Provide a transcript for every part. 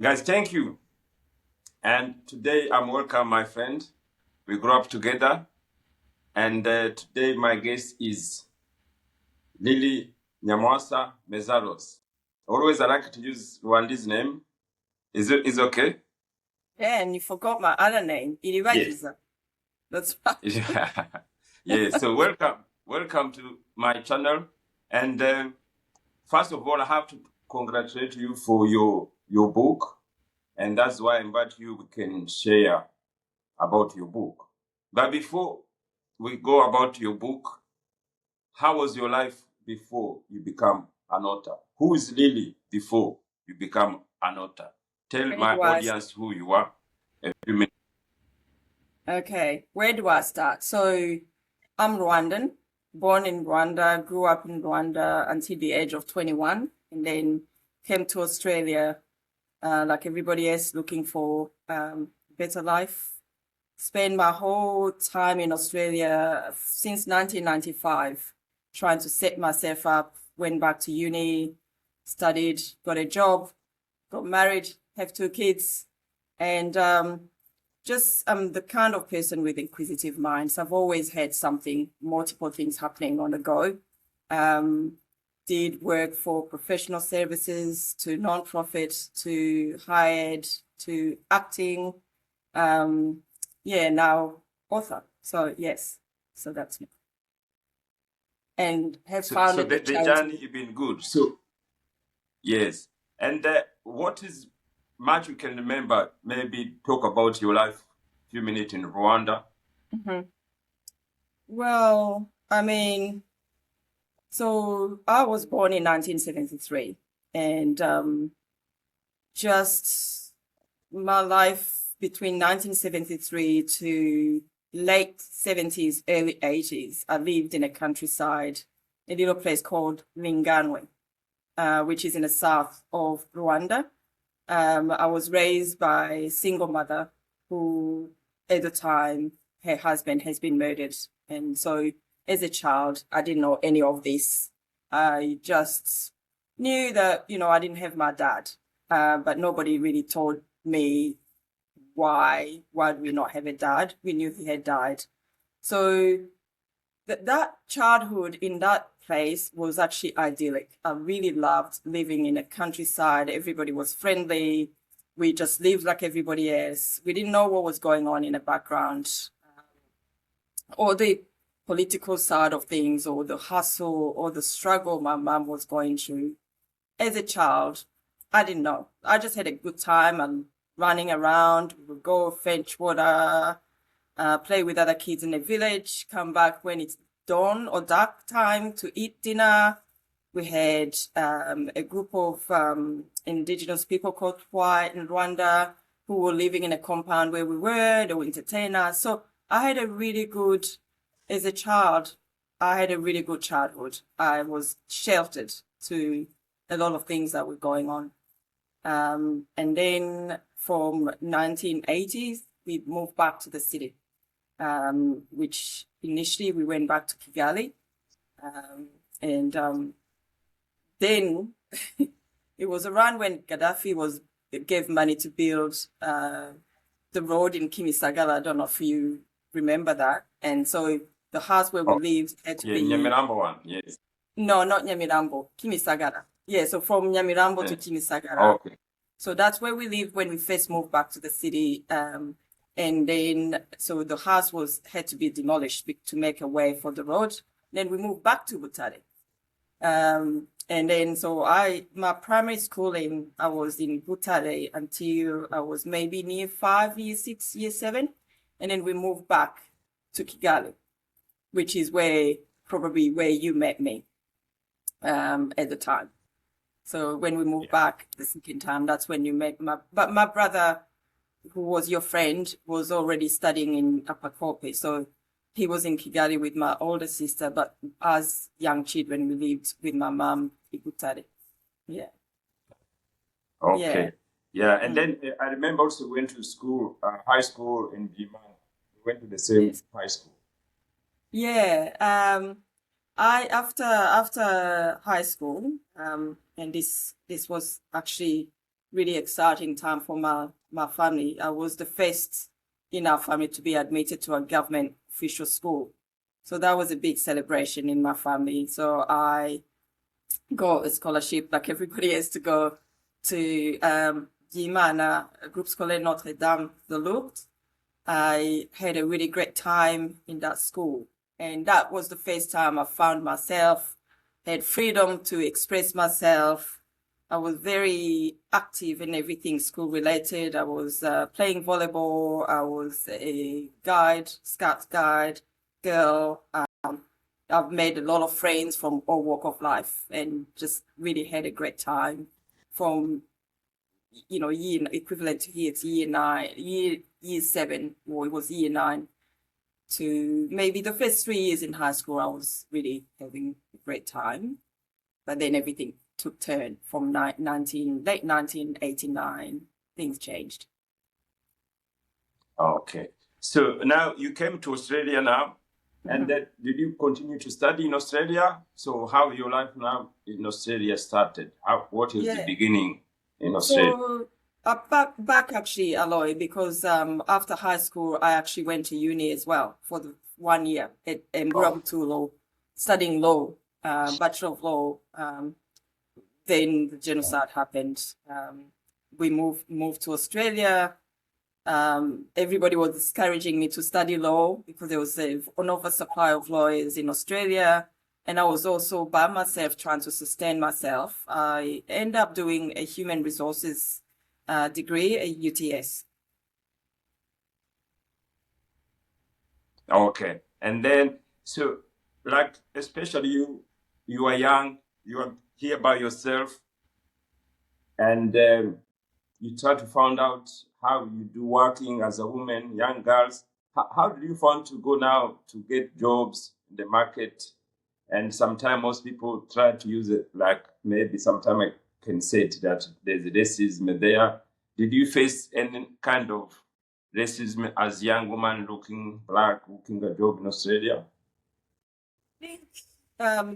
Guys, thank you. And today I'm welcome my friend. We grew up together. And today my guest is Lily Nyamwasa Mezaros. Always I like to use Rwandi's name. Is okay? Yeah, and you forgot my other name, Yes. Iribagiza. That's right. Yeah. So welcome to my channel. And first of all, I have to congratulate you for your book. And that's why I invite you. We can share about your book. But before we go about your book, how was your life before you become an author? Who is Lily before you become an author? Tell Where my do I audience who you are. A few minutes. Okay, where do I start? So I'm Rwandan, born in Rwanda, grew up in Rwanda until the age of 21, and then came to Australia, like everybody else, looking for better life. Spent my whole time in Australia since 1995, trying to set myself up. Went back to uni, studied, got a job, got married, have two kids, and just I'm the kind of person with inquisitive minds. I've always had something, multiple things happening on the go. Um, did work for professional services to non-profit to higher ed to acting. Um, yeah, now author. So yes, so that's me. And have So founded the the charity. journey has been good. So yes. And what is much you can remember? Maybe talk about your life. Few minutes in Rwanda. Mhm. Well, I mean, so I was born in 1973, and just my life between 1973 to late 70s, early 80s, I lived in a countryside, a little place called Linganwe, which is in the south of Rwanda. I was raised by a single mother who, at the time, her husband has been murdered. And so, as a child, I didn't know any of this. I just knew that, I didn't have my dad, but nobody really told me why do we not have a dad. We knew he had died. So that childhood in that place was actually idyllic. I really loved living in a countryside. Everybody was friendly. We just lived like everybody else. We didn't know what was going on in the background or the political side of things or the hustle or the struggle my mom was going through. As a child, I didn't know. I just had a good time and running around. We would go fetch water, play with other kids in the village, come back when it's dawn or dark time to eat dinner. We had a group of indigenous people called Twa in Rwanda who were living in a compound where we were. They would entertain us. So I had a really good, as a child, I had a really good childhood. I was sheltered to a lot of things that were going on. And then from 1980s, we moved back to the city, which initially we went back to Kigali. Um, and then it was around when Gaddafi was gave money to build the road in Kimisagara. I don't know if you remember that. And so the house where we Oh, lived had to yeah, be Nyamirambo one. Yes. no, not Nyamirambo, Kimisagara. Yeah, so from Nyamirambo to Yeah. Kimisagara. Okay. So that's where we lived when we first moved back to the city. And then, so the house had to be demolished to make a way for the road. Then we moved back to Butare. And then, so my primary schooling, I was in Butare until I was maybe near 5, year 6, year 7. And then we moved back to Kigali, which is probably where you met me, at the time. So when we moved Yeah. back the second time, that's when you met but my brother, who was your friend, was already studying in Apakope. So he was in Kigali with my older sister, but as young children, we lived with my mom in Butare. Yeah. Yeah. Okay. Yeah. And Mm. then I remember also went to school, high school in Biman. We went to the same Yes. high school. Yeah. I after high school, and this was actually really exciting time for my family. I was the first in our family to be admitted to a government official school. So that was a big celebration in my family. So I got a scholarship like everybody else to go to Guimana, Groupe Scolaire Notre Dame de Lourdes. I had a really great time in that school. And that was the first time I found myself, had freedom to express myself. I was very active in everything school related. I was playing volleyball. I was a guide, scout guide, girl. I've made a lot of friends from all walk of life and just really had a great time from, year equivalent to here to year 9, year 7, or it was year 9 to maybe the first 3 years in high school. I was really having a great time, but then everything took turn from late 1989. Things changed. Okay. So now you came to Australia now, and then did you continue to study in Australia? So how your life now in Australia started? What is the beginning in Australia? So back actually, Aloy, because after high school, I actually went to uni as well for the 1 year at Law, studying law, Bachelor of Law. Then the genocide happened. We moved to Australia. Everybody was discouraging me to study law because there was an oversupply of lawyers in Australia. And I was also by myself trying to sustain myself. I ended up doing a human resources degree at UTS. Okay. And then, so like, especially you are young, you are here by yourself, and you try to find out how you do working as a woman, young girls. How do you find to go now to get jobs in the market? And sometimes most people try to use it like maybe sometimes I can say it that there's racism there. Did you face any kind of racism as young woman looking black, looking a job in Australia?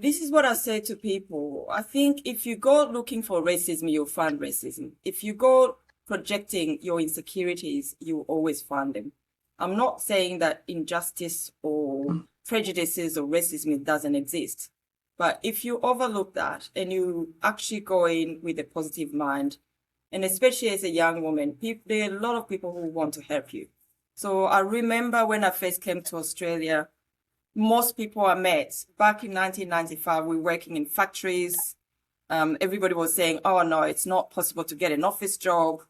This is what I say to people. I think if you go looking for racism, you'll find racism. If you go projecting your insecurities, you always find them. I'm not saying that injustice or prejudices or racism doesn't exist. But if you overlook that and you actually go in with a positive mind, and especially as a young woman, there are a lot of people who want to help you. So I remember when I first came to Australia, most people I met back in 1995, we were working in factories. Everybody was saying, oh, no, it's not possible to get an office job.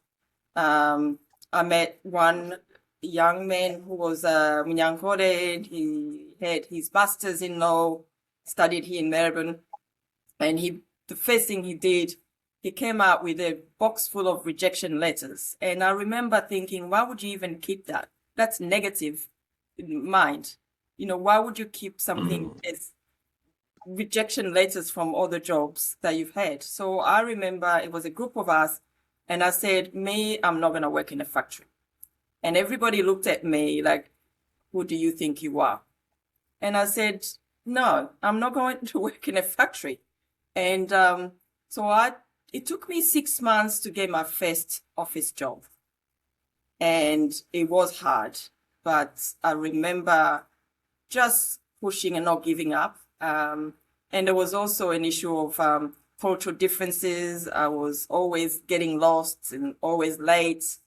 I met one young man who was Munyankore. He had his master's in law, studied here in Melbourne. And the first thing he did, he came out with a box full of rejection letters. And I remember thinking, why would you even keep that? That's negative in mind. Why would you keep something as rejection letters from other jobs that you've had? So I remember it was a group of us, and I said, I'm not going to work in a factory. And everybody looked at me like, who do you think you are? And I said, no, I'm not going to work in a factory. And it took me 6 months to get my first office job. And it was hard, but I remember just pushing and not giving up. And there was also an issue of cultural differences. I was always getting lost and always late.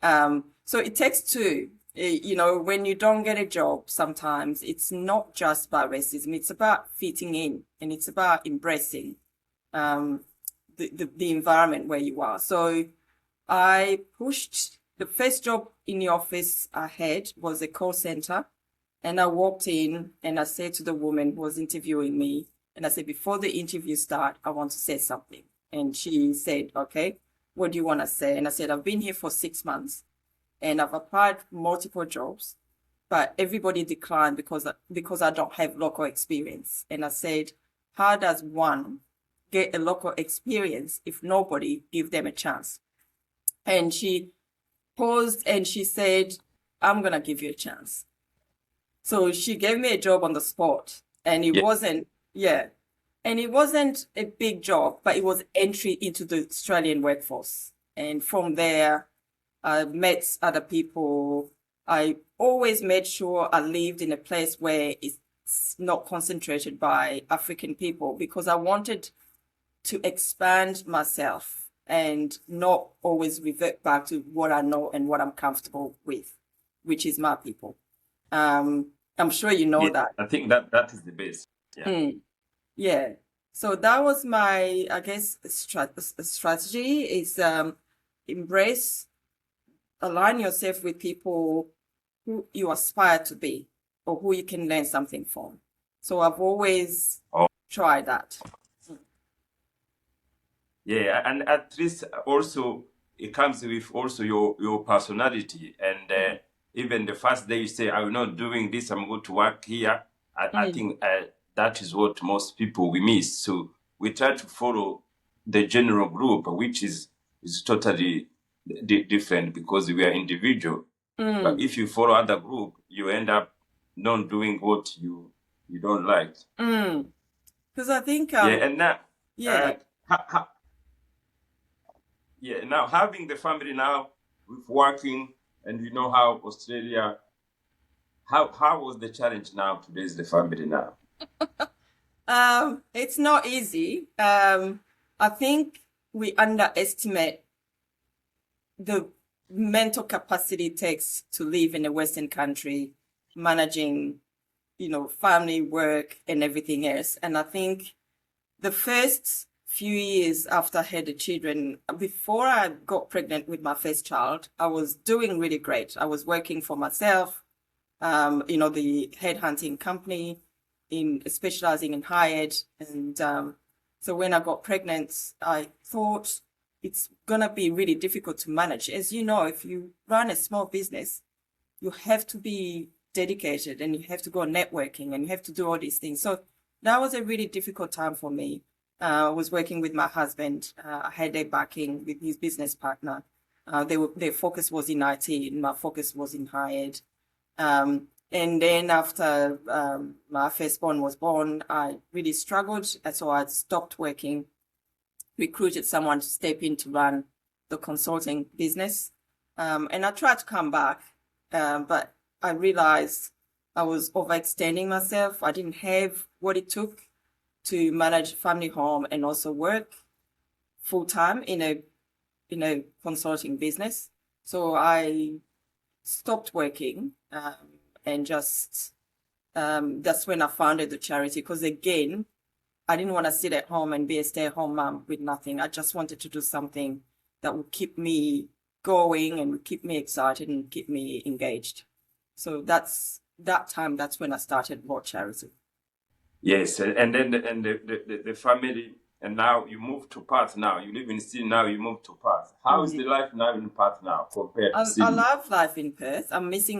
So it takes two. When you don't get a job, sometimes it's not just about racism. It's about fitting in, and it's about embracing the environment where you are. So I pushed. The first job in the office I had was a call center. And I walked in and I said to the woman who was interviewing me, and I said, before the interview start, I want to say something. And she said, okay, what do you want to say? And I said, I've been here for 6 months and I've applied multiple jobs, but everybody declined because I don't have local experience. And I said, how does one get a local experience if nobody give them a chance? And she paused and she said, I'm going to give you a chance. So she gave me a job on the spot, and it wasn't a big job, but it was entry into the Australian workforce. And from there, I met other people. I always made sure I lived in a place where it's not concentrated by African people because I wanted to expand myself and not always revert back to what I know and what I'm comfortable with, which is my people. I'm sure you know Yeah, that. I think that is the best. Yeah. Mm, yeah. So that was my, I guess, strategy is embrace, align yourself with people who you aspire to be or who you can learn something from. So I've always Oh, tried that. yeah, and at least also it comes with also your personality, and even the first day you say, "I'm not doing this. I'm going to work here." I Mm, think that is what most people we miss. So we try to follow the general group, which is totally different because we are individual. But mm, if you follow other group, you end up not doing what you don't like. mm. Because I think, Yeah, and now, yeah, uh, yeah, now having the family now with working, and you know how Australia, how was the challenge now to raise the family now? it's not easy. I think we underestimate the mental capacity it takes to live in a Western country, managing, family, work, and everything else. And I think the first few years after I had the children, before I got pregnant with my first child, I was doing really great. I was working for myself, the headhunting company in specializing in higher ed. And so when I got pregnant, I thought it's gonna be really difficult to manage. As you know, if you run a small business, you have to be dedicated and you have to go networking and you have to do all these things. So that was a really difficult time for me. I was working with my husband. I had a backing with his business partner. Their focus was in IT and my focus was in higher ed. And then after my firstborn was born, I really struggled. And so I stopped working, recruited someone to step in to run the consulting business. And I tried to come back, but I realized I was overextending myself. I didn't have what it took to manage family home and also work full time in a consulting business. So I stopped working, and just that's when I founded the charity. Because again, I didn't want to sit at home and be a stay-at-home mom with nothing. I just wanted to do something that would keep me going and would keep me excited and keep me engaged. So that's when I started More Charity. Yes, and then the family, and now you move to Perth. Now you live in Sydney. Now you move to Perth. How is the life now in Perth now compared to I Sydney? love life in Perth. I miss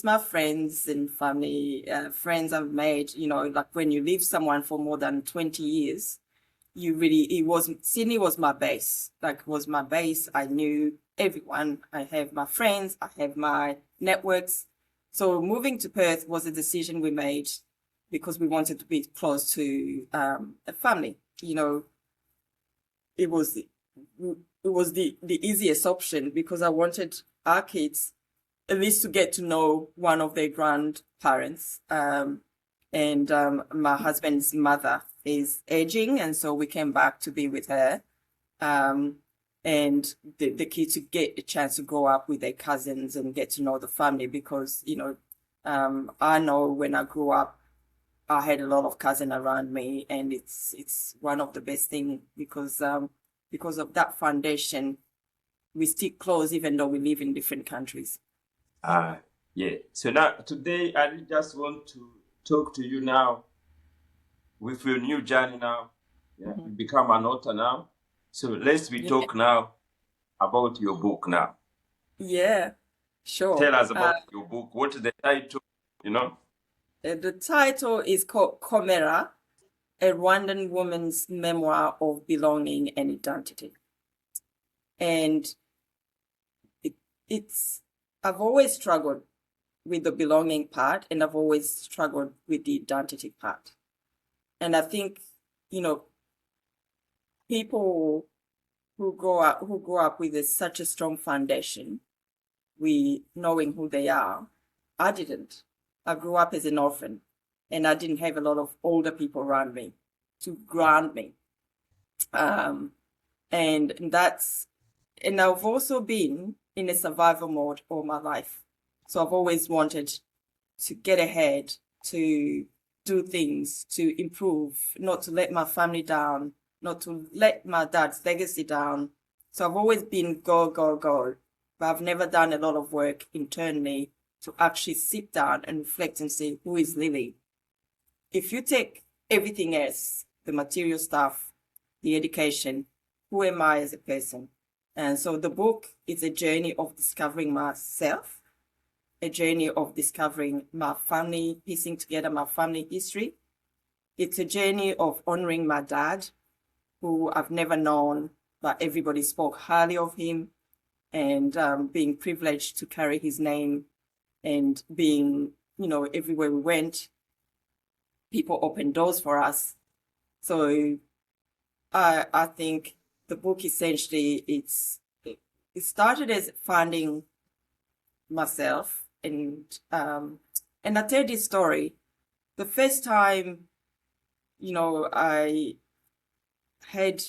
my friends and family, friends I've made, like when you leave someone for more than 20 years, Sydney was my base, like was my base. I knew everyone. I have my friends, I have my networks. So moving to Perth was a decision we made because we wanted to be close to a family. It was the easiest option because I wanted our kids at least to get to know one of their grandparents. And my husband's mother is aging, and so we came back to be with her. Um, and the kids to get a chance to grow up with their cousins and get to know the family because, I know when I grew up, I had a lot of cousins around me, and it's one of the best thing because of that foundation, we stick close even though we live in different countries. Ah, yeah. So now today I just want to talk to you now with your new journey now. Yeah, Mhm. you become an author now. So let's we Yeah, talk now about your book now. yeah, sure. Tell us about your book. What is the title? You know? The title is called Komera, a Rwandan woman's memoir of belonging and identity. And it, it's, I've always struggled with the belonging part and I've always struggled with the identity part. And I think, you know, people who grew up with such a strong foundation, we knowing who they are. I didn't. I grew up as an orphan, and I didn't have a lot of older people around me to ground me. Um, and that's and I've also been in a survival mode all my life. So I've always wanted to get ahead, to do things, to improve, not to let my family down, not to let my dad's legacy down. So I've always been go, go, go. But I've never done a lot of work internally to actually sit down and reflect and say, who is Lily? If you take everything else, the material stuff, the education, who am I as a person? And so the book is a journey of discovering myself, a journey of discovering my family, piecing together my family history. It's a journey of honoring my dad, who I've never known, but everybody spoke highly of him, and being privileged to carry his name and being, everywhere we went, people opened doors for us. So I think the book essentially it started as finding myself, and I tell this story. The first time, I had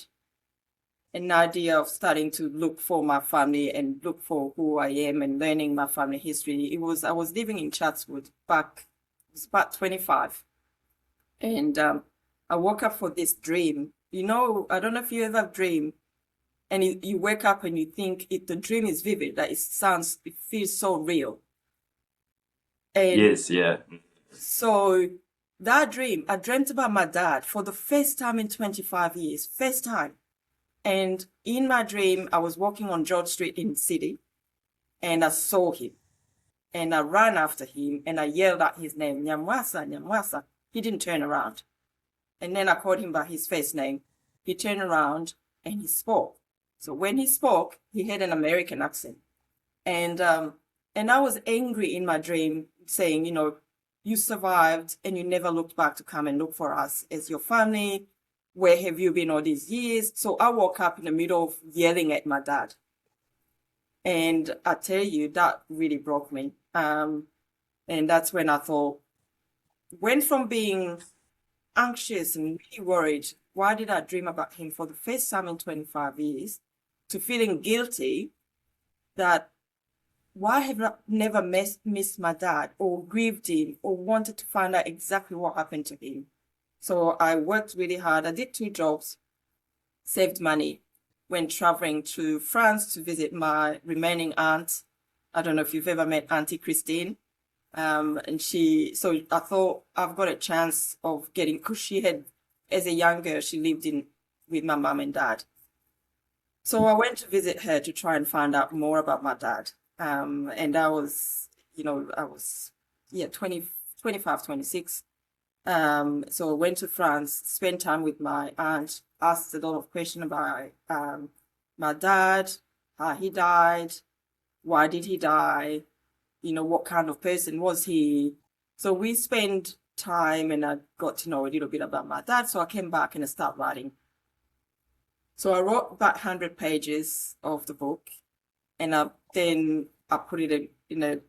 an idea of starting to look for my family and look for who I am and learning my family history. I was living in Chatswood back, it was about 25. And I woke up for this dream. I don't know if you ever dream and you wake up and you think the dream is vivid, that it feels so real. And Yes, yeah. so that dream, I dreamt about my dad for the first time in 25 years, first time. And in my dream, I was walking on George Street in the city, and I saw him. And I ran after him, and I yelled out his name, Nyamwasa, Nyamwasa. He didn't turn around. And then I called him by his first name. He turned around, and he spoke. So when he spoke, he had an American accent. And I was angry in my dream, saying, you survived, and you never looked back to come and look for us as your family. Where have you been all these years? So I woke up in the middle of yelling at my dad. And I tell you, that really broke me. And that's when I thought, went from being anxious and really worried, why did I dream about him for the first time in 25 years, to feeling guilty that why have I never missed my dad or grieved him or wanted to find out exactly what happened to him. So I worked really hard. I did 2 jobs, saved money, went traveling to France to visit my remaining aunt. I don't know if you've ever met Auntie Christine. So I thought I've got a chance of getting, because she had, as a young girl, she lived with my mom and dad. So I went to visit her to try and find out more about my dad. And I was, 20, 25, 26. So I went to France, spent time with my aunt, asked a lot of questions about my dad, how he died, why did he die, what kind of person was he. So we spent time, and I got to know a little bit about my dad. So I came back and I started writing. So I wrote about 100 pages of the book, and then I put it in a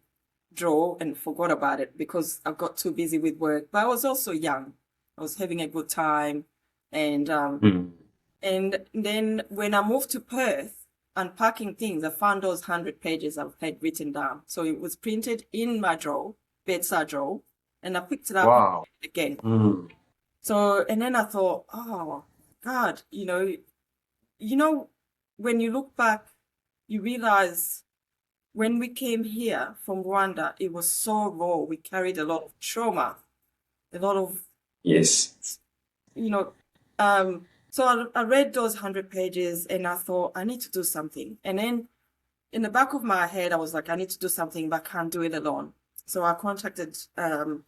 drawer and forgot about it because I got too busy with work. But I was also young. I was having a good time. And and then when I moved to Perth, unpacking things, I found those 100 pages I had written down. So it was printed in my drawer, bedside drawer, and I picked it up Wow. again. Mm. So, and then I thought, oh God, when you look back, you realize when we came here from Rwanda, it was so raw. We carried a lot of trauma, a lot of, Yes. so I read those 100 pages and I thought, I need to do something. And then in the back of my head, I was like, I need to do something, but I can't do it alone. So I contacted an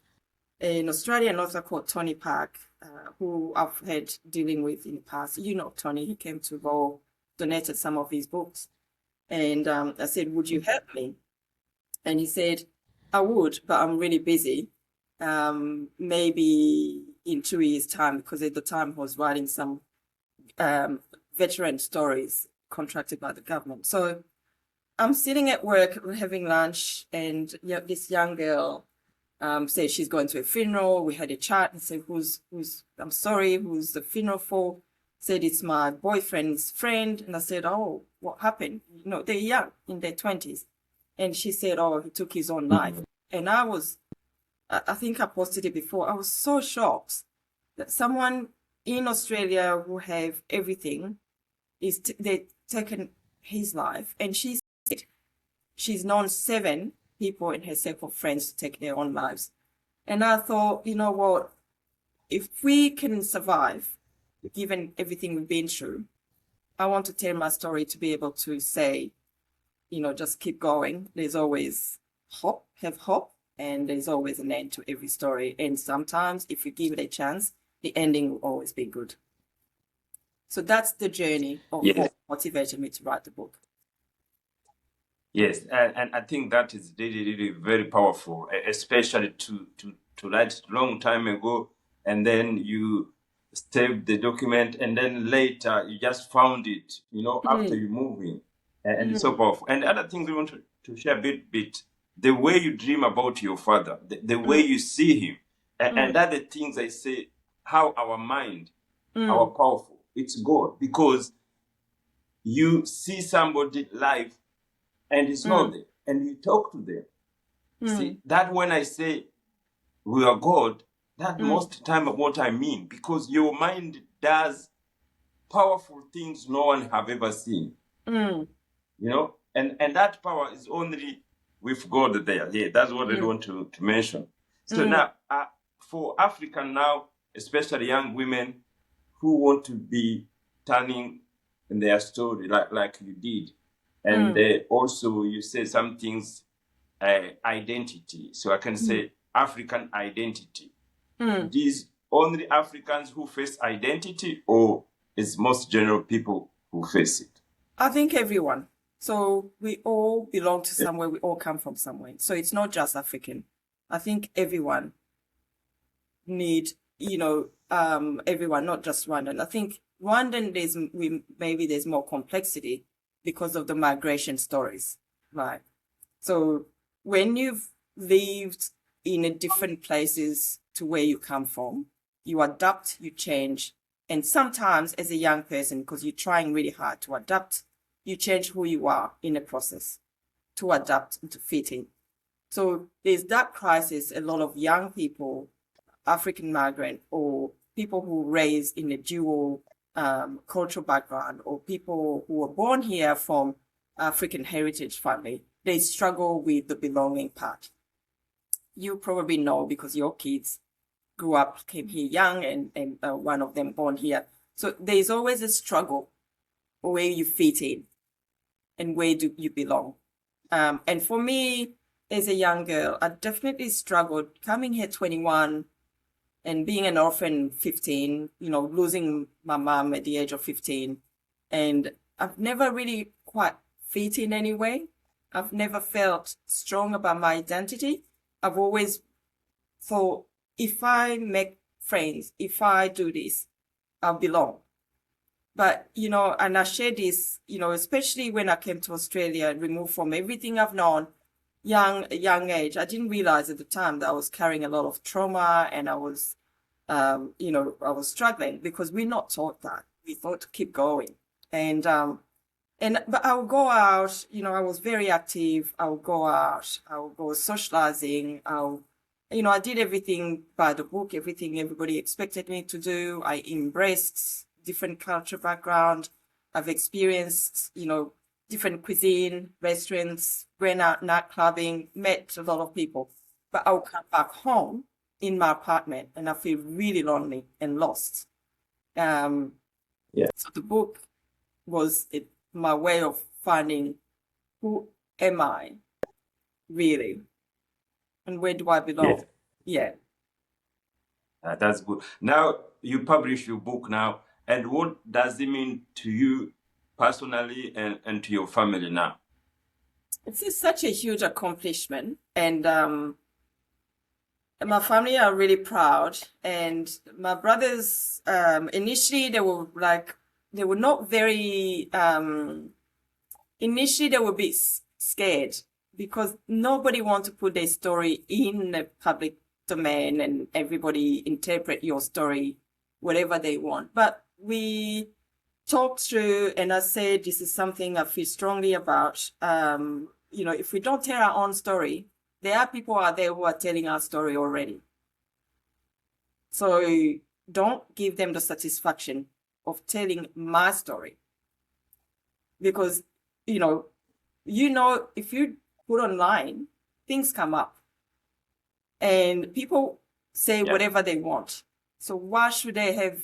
Australian author called Tony Park, who I've had dealing with in the past. Tony, he came to Raw, donated some of his books. And I said, would you help me? And he said, I would, but I'm really busy. Maybe in 2 years' time, because at the time I was writing some veteran stories contracted by the government. So I'm sitting at work having lunch, and this young girl said she's going to a funeral. We had a chat and said, I'm sorry, who's the funeral for? Said it's my boyfriend's friend. And I said, oh, what happened? They're young, in their 20s. And she said, oh, he took his own life. And I think I posted it before. I was so shocked that someone in Australia who have everything they've taken his life. And she said she's known 7 people in her circle of friends to take their own lives. And I thought, you know what, if we can survive, given everything we've been through, I want to tell my story to be able to say, just keep going. There's always hope, and there's always an end to every story. And sometimes if you give it a chance, the ending will always be good. So that's the journey of what motivated me to write the book. Yes, and I think that is really, really very powerful, especially to write long time ago, and then you saved the document, and then later you just found it, after you moving, and it's so powerful. And the other things we want to share a bit, the way you dream about your father, the way you see him, and other things I say, how our mind, our powerful, it's God, because you see somebody life and it's not there, and you talk to them. See, that when I say we are God, that most time of what I mean, because your mind does powerful things no one have ever seen. And that power is only with God there. Yeah, that's what I want to mention. So now, for African now, especially young women who want to be turning in their story like you did, and also you say some things, identity. So I can say African identity. These only Africans who face identity, or it's most general people who face it? I think everyone. So we all belong to somewhere. We all come from somewhere. So it's not just African. I think everyone need, everyone, not just Rwandan. I think Rwandan, maybe there's more complexity because of the migration stories, right? So when you've lived in different places to where you come from, you adapt, you change. And sometimes as a young person, because you're trying really hard to adapt, you change who you are in the process to adapt and to fit in. So there's that crisis. A lot of young people, African migrant, or people who were raised in a dual cultural background, or people who were born here from African heritage family, they struggle with the belonging part. You probably know because your kids came here young, and one of them born here. So there's always a struggle where you fit in and where do you belong. And for me, as a young girl, I definitely struggled coming here 21 and being an orphan 15, losing my mom at the age of 15. And I've never really quite fit in anyway. I've never felt strong about my identity. I've always thought, if I make friends, if I do this, I'll belong. But, and I share this, especially when I came to Australia, removed from everything I've known, young age, I didn't realize at the time that I was carrying a lot of trauma, and I was, I was struggling because we're not taught that. We thought to keep going. But I would go out, I was very active. I would go out, I would go socializing. I did everything by the book, everything everybody expected me to do. I embraced different culture background. I've experienced, different cuisine, restaurants, went out night clubbing, met a lot of people. But I'll come back home in my apartment and I feel really lonely and lost. So the book was my way of finding who am I really, and where do I belong? That's good. Now you publish your book now, and what does it mean to you personally and to your family now? It's such a huge accomplishment, and my family are really proud. And my brothers, initially they were like, were not very, initially they were a bit scared because nobody wants to put their story in the public domain and everybody interpret your story whatever they want. But we talked through, and I said, this is something I feel strongly about. If we don't tell our own story, there are people out there who are telling our story already. So don't give them the satisfaction of telling my story. Because, if you put online, things come up and people say whatever they want. So why should they have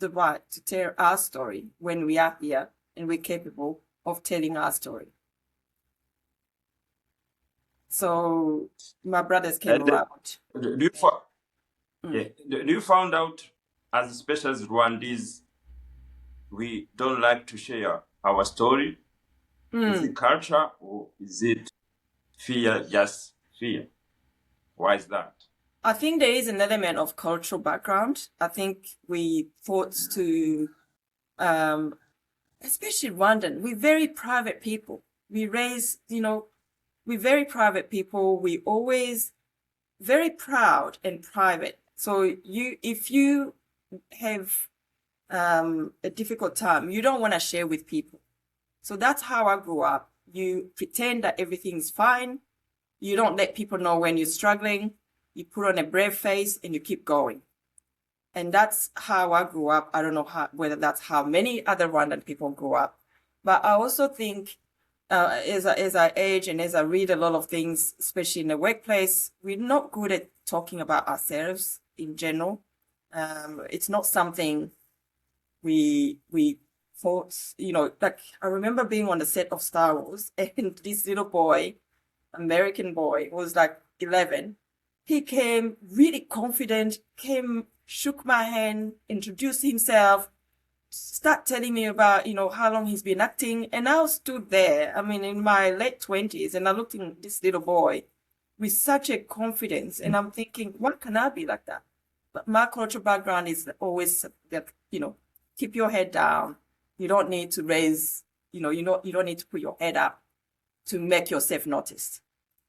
the right to tell our story when we are here and we're capable of telling our story? So my brothers came around. Do you found out, as especially as Rwandese, we don't like to share our story? Is it culture or is it fear, just fear? Why is that? I think there is an element of cultural background. I think we thought to, especially Rwandan, we're very private people. We're very private people. We always very proud and private. So if you have a difficult time, you don't want to share with people. So that's how I grew up. You pretend that everything's fine. You don't let people know when you're struggling. You put on a brave face and you keep going. And that's how I grew up. I don't know whether that's how many other Rwandan people grew up. But I also think as I age and as I read a lot of things, especially in the workplace, we're not good at talking about ourselves in general. It's not something we thought, like I remember being on the set of Star Wars and this little boy, American boy, was like 11. He came really confident, shook my hand, introduced himself, start telling me about, how long he's been acting. And I stood there, in my late 20s, and I looked at this little boy with such a confidence. And I'm thinking, what can I be like that? But my cultural background is always that, keep your head down. You don't need to raise, you don't need to put your head up to make yourself noticed.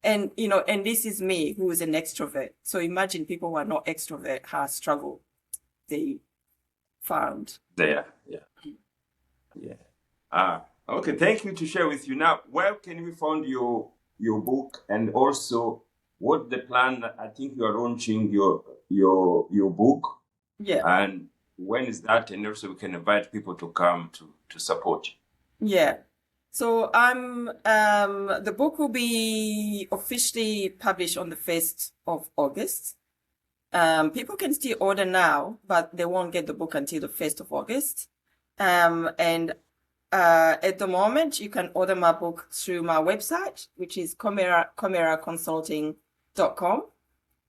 And, and this is me who is an extrovert. So imagine people who are not extrovert, how struggle they found. There, yeah. Okay, thank you to share with you. Now, where can we find your book, and also what the plan? I think you are launching your book. Yeah. And when is that? And also we can invite people to come to support you. Yeah. So the book will be officially published on the 1st of August. People can still order now, but they won't get the book until the 1st of August. And at the moment, you can order my book through my website, which is comeraconsulting.com.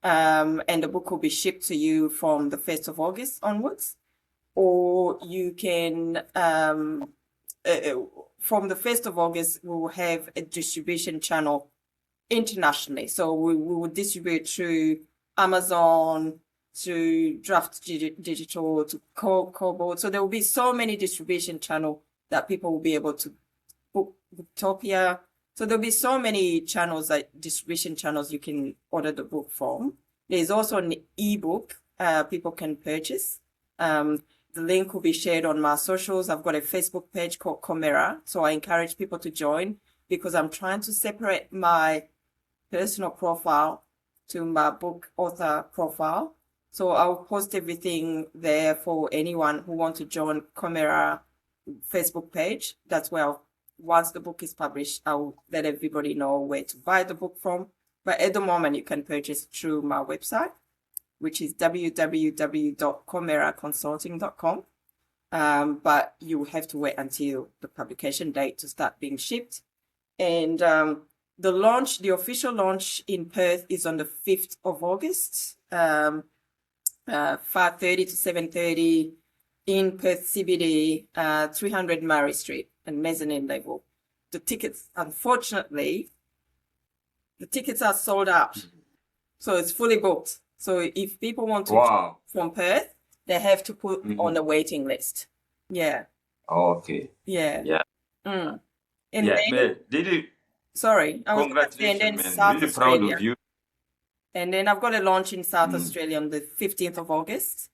And the book will be shipped to you from the 1st of August onwards. Or you can, from the 1st of August, we will have a distribution channel internationally. So we will distribute through Amazon, to Draft Digital, to Kobo. So there will be so many distribution channels that people will be able to book Booktopia. So there'll be so many channels, like distribution channels you can order the book from. There's also an ebook people can purchase. The link will be shared on my socials. I've got a Facebook page called Comera. So I encourage people to join because I'm trying to separate my personal profile to my book author profile. So I'll post everything there for anyone who wants to join Comera Facebook page. That's where once the book is published, I'll let everybody know where to buy the book from. But at the moment, you can purchase through my website, which is www.comeraconsulting.com. But you have to wait until the publication date to start being shipped. And the official launch in Perth is on the 5th of August, 5:30 to 7:30 in Perth CBD, 300 Murray Street and mezzanine level. The tickets, unfortunately, are sold out. So it's fully booked. So if people want to from Perth, they have to put on the waiting list. Yeah. Okay. Yeah. Yeah. Mm. And Yeah, then, man. Really, sorry, I was gonna say, and congratulations, then man. South Really proud Australia. of you. And then I've got a launch in South Mm. Australia on the 15th of August.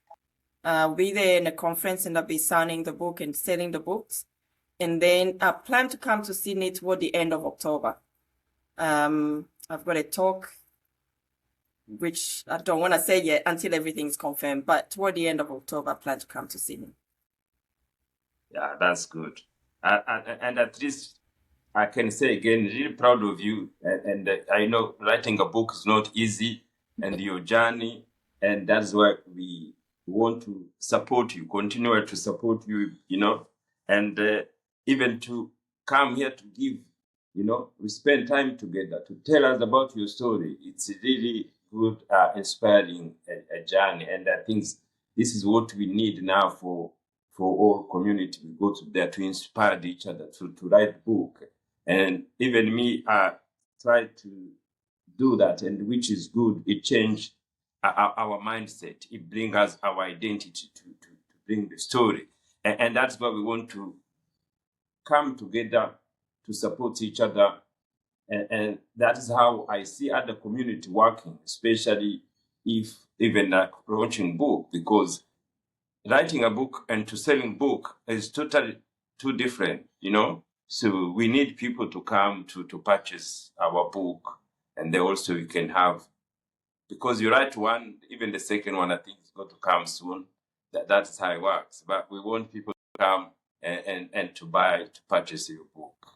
I'll be there in a conference and I'll be signing the book and selling the books. And then I plan to come to Sydney toward the end of October. I've got a talk, which I don't want to say yet until everything's confirmed, but toward the end of October, I plan to come to Sydney. Yeah, that's good. And at least I can say again, really proud of you. And I know writing a book is not easy, and your journey, and that's why we want to support you, continue to support you, and even to come here to give, we spend time together to tell us about your story. It's really good, inspiring a journey, and I think this is what we need now for all community. We go to there to inspire each other to write book. And even me, I try to do that, and which is good. It changed our mindset. It brings us our identity to bring the story. And that's why we want to come together to support each other. And that is how I see other community working, especially if even like launching book, because writing a book and to selling book is totally two different, So we need people to come to purchase our book, and then also you can have, because you write one, even the second one I think is going to come soon. That's how it works. But we want people to come and to purchase your book.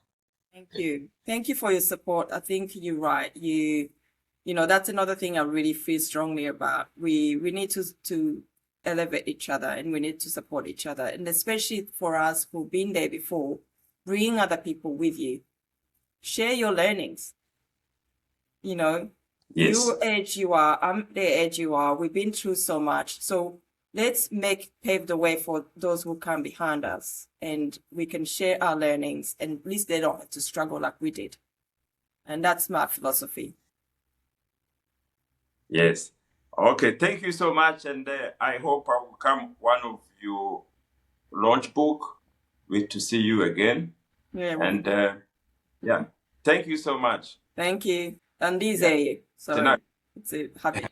Thank you. Thank you for your support. I think you're right. That's another thing I really feel strongly about. We need to elevate each other and we need to support each other. And especially for us who've been there before, bring other people with you. Share your learnings. Yes. You age you are, I'm the age you are. We've been through so much. So let's pave the way for those who come behind us, and we can share our learnings, and at least they don't have to struggle like we did. And that's my philosophy. Yes. Okay. Thank you so much, and I hope I will come one of your launch book. Wait to see you again. Yeah. And yeah, thank you so much. Thank you. Ndizeye. Sorry. Tonight. It's a happy.